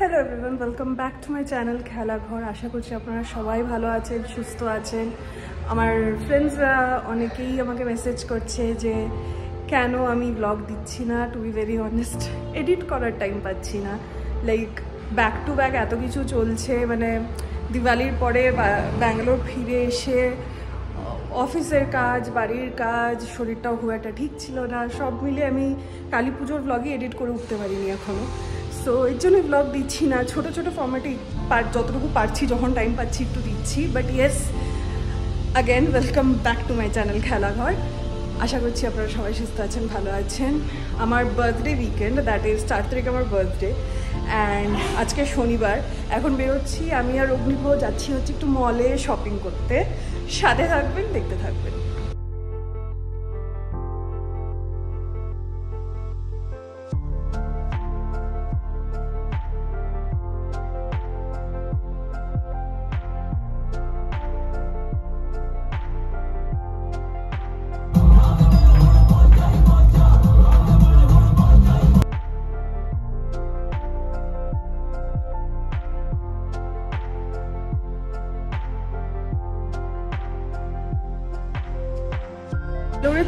Hello everyone, welcome back to my channel Khelaghar. আশা করছি আপনারা সবাই ভালো আছেন, সুস্থ আছেন। আমার ফ্রেন্ডসরা অনেকেই আমাকে মেসেজ করছে যে কেন আমি ব্লগ দিচ্ছি না। To be very honest, edit করার টাইম পাচ্ছি না। লাইক ব্যাক টু ব্যাক এত কিছু চলছে, মানে দিওয়ালির পরে ব্যাঙ্গালোর ফিরে এসে অফিসের কাজ, বাড়ির কাজ, শরীরটাও খুব একটা ঠিক ছিল না। সব মিলে আমি কালী পুজোর ব্লগই এডিট করে উঠতে পারিনি এখনও। সো এর জন্য ব্লগ দিচ্ছি না, ছোটো ছোটো ফর্ম্যাটে যতটুকু পারছি, যখন টাইম পাচ্ছি একটু দিচ্ছি। But yes, again welcome back to my channel Khelaghar. আশা করছি আপনারা সবাই সুস্থ আছেন, ভালো আছেন। আমার বার্থডে উইকেন্ড, দ্যাট ইজ 4 তারিখ আমার বার্থডে, অ্যান্ড আজকে শনিবার। এখন বেরোচ্ছি আমি আর অগ্নিভ, যাচ্ছি হচ্ছে একটু মলে শপিং করতে। সাথে থাকবেন, দেখতে থাকবেন।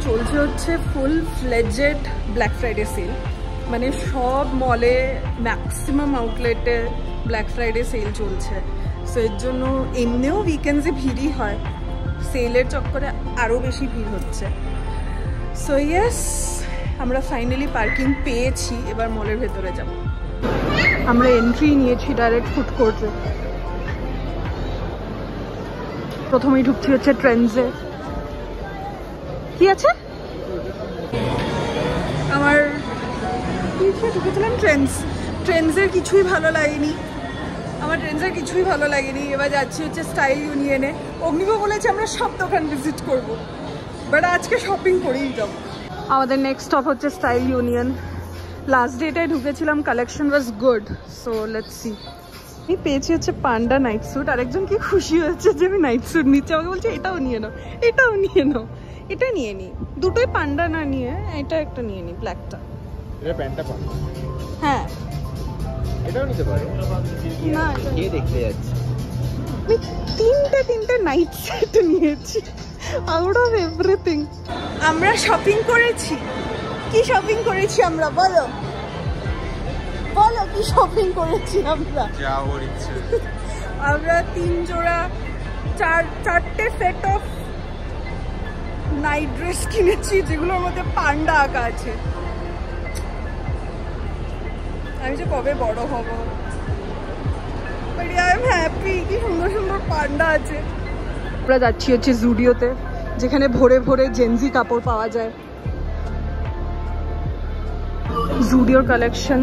চলছে হচ্ছে full fledged black Friday sale, মানে সব মলে ম্যাক্সিমাম আউটলেটে ব্ল্যাক ফ্রাইডে সেল চলছে। সো এর জন্য এমনিও উইকেন্ডসে ভিড়ই হয়, সেলের চক্করে আরও বেশি ভিড় হচ্ছে। সো ইয়েস, আমরা ফাইনালি পার্কিং পেয়েছি, এবার মলের ভেতরে যাব। আমরা এন্ট্রি নিয়েছি ডাইরেক্ট ফুড কোর্টে। প্রথমেই ঢুকছি হচ্ছে ট্রেন্ডসে। কি আছে আমার ঢুকেছিলাম ট্রেন্ডসের কিছুই ভালো লাগেনি আমার, কিছুই ভালো লাগেনি। এবার যাচ্ছি হচ্ছে স্টাইল ইউনিয়নে। অগ্নিভ বলেছে আমরা সব দোকান ভিজিট করব, বাট আজকে শপিং করেই যাব। আমাদের নেক্সট স্টপ হচ্ছে স্টাইল ইউনিয়ন। লাস্ট ডেটায় ঢুকেছিলাম, collection was good, so let's see. আমি পেয়েছি হচ্ছে পান্ডা নাইট স্যুট। আরেকজন কি খুশি হচ্ছে যে আমি নাইট স্যুট নিচ্ছি, আমাকে বলছে এটাও নিয়ে নাও, এটাও নিয়ে নাও। এটা নিয়ে নি, দুটোই পান্ডা না নিয়ে এটা একটা নিয়ে নি, ব্ল্যাকটা। এটা প্যান্টটা পান্ডা, হ্যাঁ এটাও নিতে পারো না। কে দেখতে যাচ্ছে? আমি তিনটে নাইট সেট নিয়েছি, আউট অফ এভরিথিং। আমরা শপিং করেছি। কি শপিং করেছি আমরা, বলো বলো কি শপিং করেছি আমরা? যা ওর ইচ্ছে। আমরা 3 জোড়া চারটে সেট অফ নাইট ড্রেস কিনেছি, যেগুলোর মধ্যে পান্ডা আঁকা আছে। আমি যে কবে বড় হব, বাট আই এম হ্যাপি। কি সুন্দর সুন্দর পান্ডা আছে। আমরা যাচ্ছি হচ্ছে জুডিওতে, যেখানে ভোরে ভোরে জেনজি কাপড় পাওয়া যায়। জুডিওর কালেকশন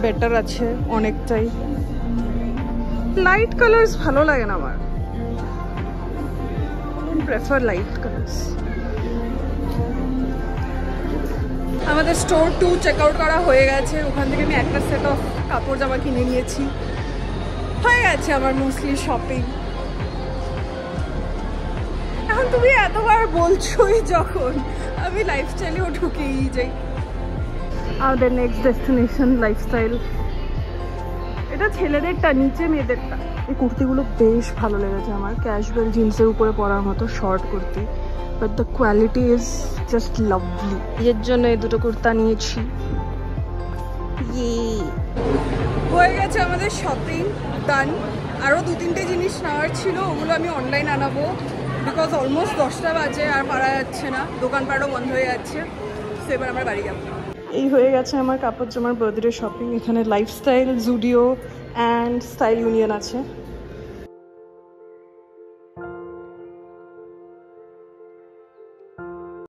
বেটার আছে অনেকটাই। লাইট কালার্স ভালো লাগে না আমার, প্রেফার লাইট কালার্স। আমাদের স্টোর 2 চেক আউট করা হয়ে গেছে। ওখান থেকে আমি একটা সেট অফ কাপড় জামা কিনে নিয়েছি। হয়ে গেছে আমার মোস্টলি শপিং। এখন তুমি এতবার বলছোই যখন, আমি লাইফস্টাইলেও ঢুকেই যাই। আমাদের নেক্সট ডেস্টিনেশন লাইফস্টাইল। এটা ছেলেদেরটা, নিচে মেয়েদেরটা। এই কুর্তিগুলো বেশ ভালো লেগেছে আমার, ক্যাজুয়াল জিন্সের উপরে পরার মতো short kurti, but the quality is just lovely. এর জন্য এই দুটো কুর্তা নিয়েছি। হয়ে গেছে আমাদের শপিং ডান। আরও 2-3টে জিনিস নেওয়ার ছিল, ওগুলো আমি অনলাইন আনাবো, বিকজ অলমোস্ট 10টা বাজে, আর পারা যাচ্ছে না, দোকানপাটও বন্ধ হয়ে যাচ্ছে। সো এবার আমরা বাড়ি যাবো। এই হয়ে গেছে আমার কাপড় জামার বার্থডে শপিং। এখানে lifestyle, Zudio and style union আছে।